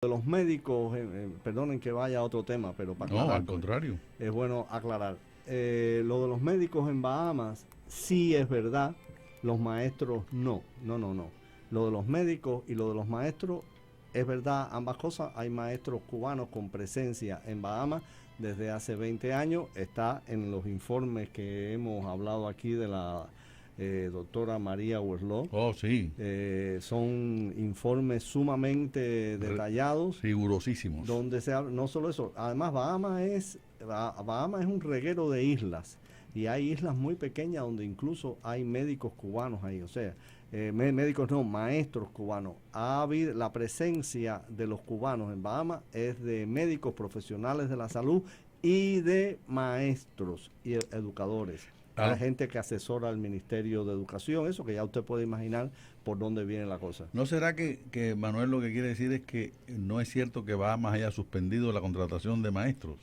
de los médicos, perdonen que vaya a otro tema, pero para No, aclarar, al contrario. es bueno aclarar. Lo de los médicos en Bahamas sí es verdad, los maestros no, no, no, no. Lo de los médicos y lo de los maestros es verdad, ambas cosas. Hay maestros cubanos con presencia en Bahamas desde hace 20 años, está en los informes que hemos hablado aquí de la doctora María Werló. Oh, sí, Son informes sumamente detallados rigurosísimos. donde se habla, no solo eso, además Bahamas es un reguero de islas y hay islas muy pequeñas donde incluso hay médicos cubanos ahí, o sea, médicos no, maestros cubanos. Ha habido, la presencia de los cubanos en Bahamas es de médicos profesionales de la salud y de maestros y educadores. Hay Ah, gente que asesora al Ministerio de Educación, eso que ya usted puede imaginar por dónde viene la cosa. ¿no será que Manuel lo que quiere decir es que no es cierto que Bahamas haya suspendido la contratación de maestros?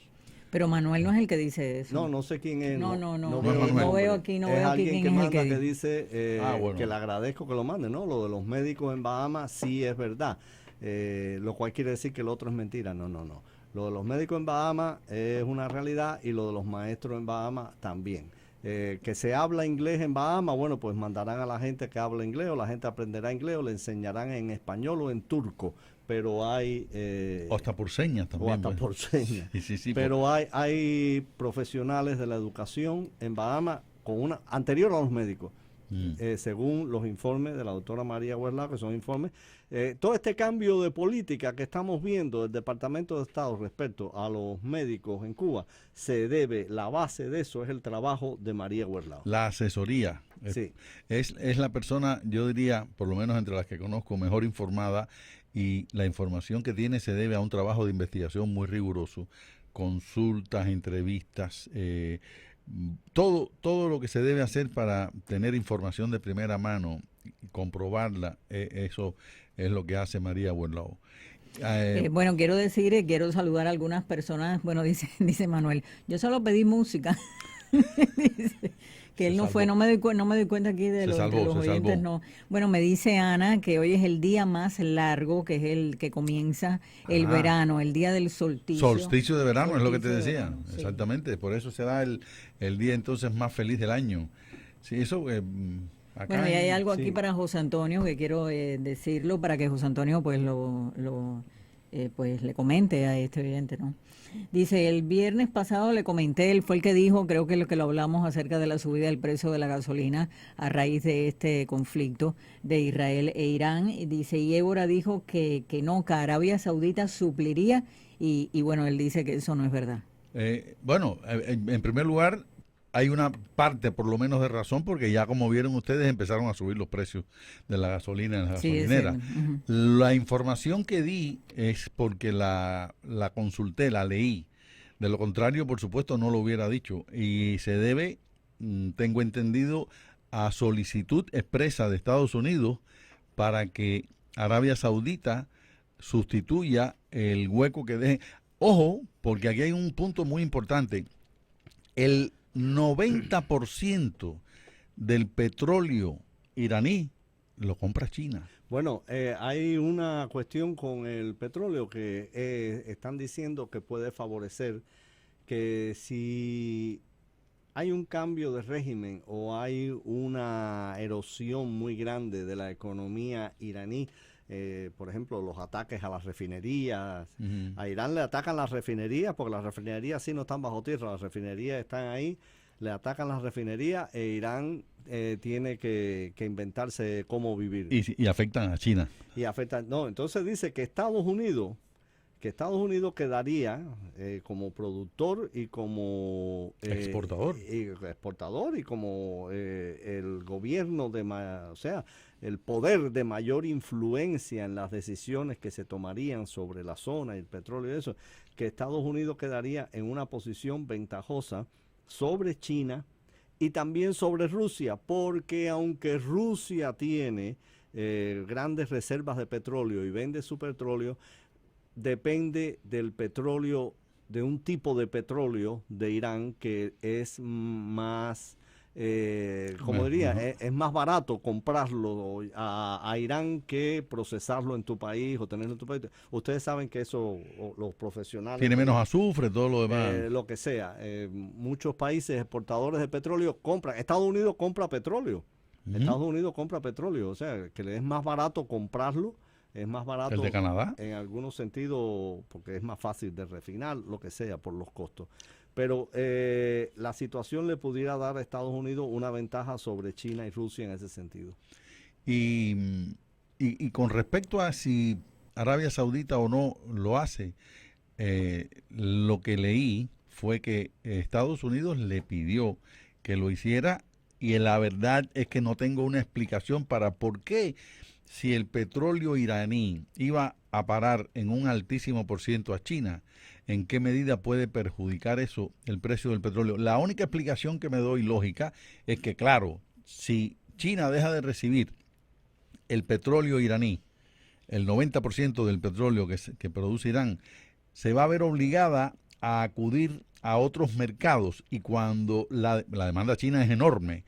Pero Manuel no es el que dice eso. No, no sé quién es, No, no, no, no no. No es veo el Manuel. No veo nombre. aquí, no Es veo aquí alguien quién que es el manda que que dice. dice que Bueno. le agradezco que lo mande, ¿no? Lo de los médicos en Bahamas sí es verdad, lo cual quiere decir que el otro es mentira. No, no, no. Lo de los médicos en Bahamas es una realidad y lo de los maestros en Bahamas también. Que se habla inglés en Bahamas, bueno, pues mandarán a la gente que habla inglés o la gente aprenderá inglés o le enseñarán en español o en turco, pero hay O hasta por señas o también, hasta pues. por señas. Sí, sí, sí. Pero hay profesionales de la educación en Bahamas con una anterior a los médicos, Mm. según los informes de la doctora María Huerla, que son informes. Todo este cambio de política que estamos viendo del Departamento de Estado respecto a los médicos en Cuba, se debe, la base de eso es el trabajo de María Huerla. La asesoría. Sí, Es la persona, yo diría, por lo menos entre las que conozco, mejor informada, y la información que tiene se debe a un trabajo de investigación muy riguroso, consultas, entrevistas, todo lo que se debe hacer para tener información de primera mano y comprobarla, eso es lo que hace María Buenlao. Bueno, quiero decir, quiero saludar a algunas personas. Bueno, dice, dice Manuel, yo solo pedí música. Dice que Se él no fue, salvó, no me doy cuenta aquí se de salvó, los se oyentes, salvó. no. Bueno, me dice Ana que hoy es el día más largo, que es el que comienza el Ah, verano, el día del solsticio. solsticio de verano es lo que te Solsticio de decía, verano, sí. exactamente, por eso se da el día entonces más feliz del año. Sí, eso Bueno, acá y hay en... algo aquí sí. para José Antonio que quiero decirlo para que José Antonio pues pues le comente a este oyente, ¿no? Dice, el viernes pasado le comenté, él fue el que dijo, creo que lo hablamos acerca de la subida del precio de la gasolina a raíz de este conflicto de Israel e Irán. Y dice, y Évora dijo que no, que Arabia Saudita supliría y bueno, él dice que eso no es verdad. Bueno, en primer lugar, hay una parte por lo menos de razón porque ya como vieron ustedes empezaron a subir los precios de la gasolina en las Sí, ese, gasolineras. La información que di es porque la consulté, la leí. De lo contrario, por supuesto, no lo hubiera dicho. Y se debe, tengo entendido, a solicitud expresa de Estados Unidos para que Arabia Saudita sustituya el hueco que deje. Ojo, porque aquí hay un punto muy importante. El 90% del petróleo iraní lo compra China. Bueno, hay una cuestión con el petróleo que están diciendo que puede favorecer que si hay un cambio de régimen o hay una erosión muy grande de la economía iraní, por ejemplo, los ataques a las refinerías. Uh -huh. A Irán le atacan las refinerías porque las refinerías sí no están bajo tierra, las refinerías están ahí, le atacan las refinerías e Irán tiene que inventarse cómo vivir. Y afectan a China. Y afectan, no, entonces dice que Estados Unidos quedaría como productor y como exportador y como el gobierno o sea, el poder de mayor influencia en las decisiones que se tomarían sobre la zona y el petróleo y eso, que Estados Unidos quedaría en una posición ventajosa sobre China y también sobre Rusia, porque aunque Rusia tiene grandes reservas de petróleo y vende su petróleo, depende del petróleo, de un tipo de petróleo de Irán que es más como diría, es más barato comprarlo a Irán que procesarlo en tu país o tenerlo en tu país. Ustedes saben que eso, los profesionales... Tiene menos azufre, todo lo demás. lo que sea. Muchos países exportadores de petróleo compran. Estados Unidos compra petróleo. Estados Unidos compra petróleo. O sea, que le es más barato comprarlo. Es más barato ¿El de Canadá? en algunos sentidos porque es más fácil de refinar, lo que sea, por los costos. Pero la situación le pudiera dar a Estados Unidos una ventaja sobre China y Rusia en ese sentido. Y con respecto a si Arabia Saudita o no lo hace, lo que leí fue que Estados Unidos le pidió que lo hiciera y la verdad es que no tengo una explicación para por qué, si el petróleo iraní iba a parar en un altísimo % a China, ¿en qué medida puede perjudicar eso el precio del petróleo? La única explicación que me doy lógica es que, claro, si China deja de recibir el petróleo iraní, el 90% del petróleo que produce Irán, se va a ver obligada a acudir a otros mercados y cuando la demanda china es enorme,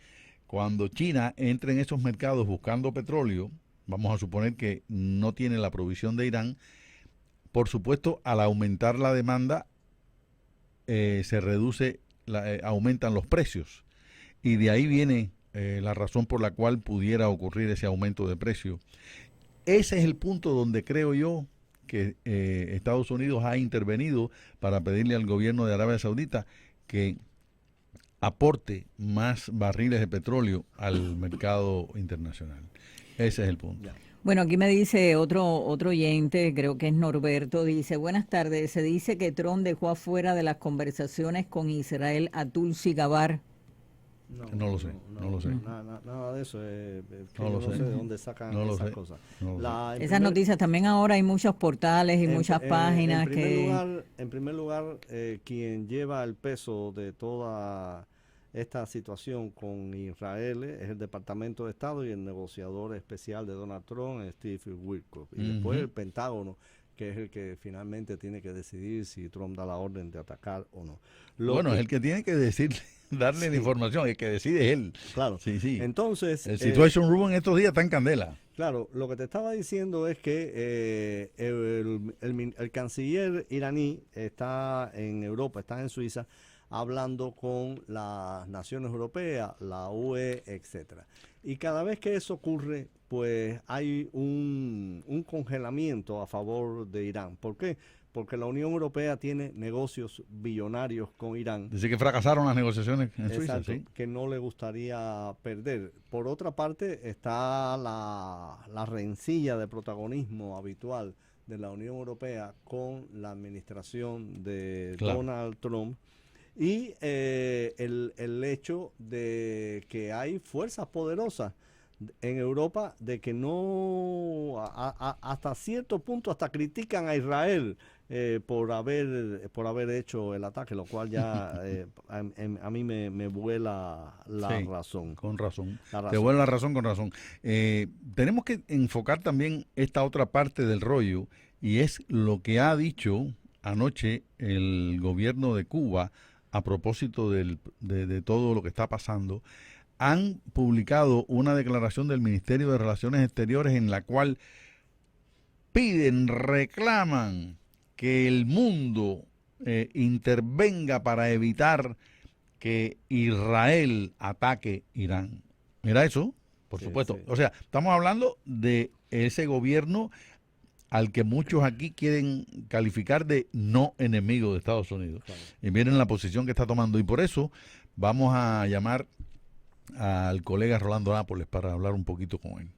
cuando China entre en esos mercados buscando petróleo, vamos a suponer que no tiene la provisión de Irán, por supuesto, al aumentar la demanda, se reduce, aumentan los precios. Y de ahí viene la razón por la cual pudiera ocurrir ese aumento de precio. Ese es el punto donde creo yo que Estados Unidos ha intervenido para pedirle al gobierno de Arabia Saudita que aporte más barriles de petróleo al mercado internacional. Ese es el punto. Bueno, aquí me dice otro oyente, creo que es Norberto, dice, buenas tardes, se dice que Trump dejó afuera de las conversaciones con Israel a Tulsi Gabbard. No lo sé. Nada de eso. No lo sé. No sé de dónde sacan esas cosas. Esas noticias también ahora hay muchos portales y muchas páginas En primer lugar, quien lleva el peso de toda esta situación con Israel es el Departamento de Estado y el negociador especial de Donald Trump, Steve Witkoff. Y después el Pentágono, que es el que finalmente tiene que decidir si Trump da la orden de atacar o no. Es el que tiene que darle la información, el que decide él. Claro. Sí. Entonces, el Situation Room en estos días está en candela. Claro, lo que te estaba diciendo es que el canciller iraní está en Europa, está en Suiza, hablando con las naciones europeas, la UE, etcétera. Y cada vez que eso ocurre, pues hay un congelamiento a favor de Irán. ¿Por qué? Porque la Unión Europea tiene negocios billonarios con Irán. Dice que fracasaron las negociaciones en Suiza, ¿sí? Que no le gustaría perder. Por otra parte, está la rencilla de protagonismo habitual de la Unión Europea con la administración de Donald Trump. Y el hecho de que hay fuerzas poderosas en Europa de que no, hasta cierto punto, hasta critican a Israel por haber hecho el ataque, lo cual ya a mí me vuela la razón. Con razón. Te vuela la razón con razón. Tenemos que enfocar también esta otra parte del rollo y es lo que ha dicho anoche el gobierno de Cuba a propósito de todo lo que está pasando. Han publicado una declaración del Ministerio de Relaciones Exteriores en la cual reclaman que el mundo intervenga para evitar que Israel ataque Irán. Mira eso, por supuesto. Sí. O sea, estamos hablando de ese gobierno al que muchos aquí quieren calificar de no enemigo de Estados Unidos. Claro. Y miren la posición que está tomando. Y por eso vamos a llamar al colega Rolando Nápoles para hablar un poquito con él.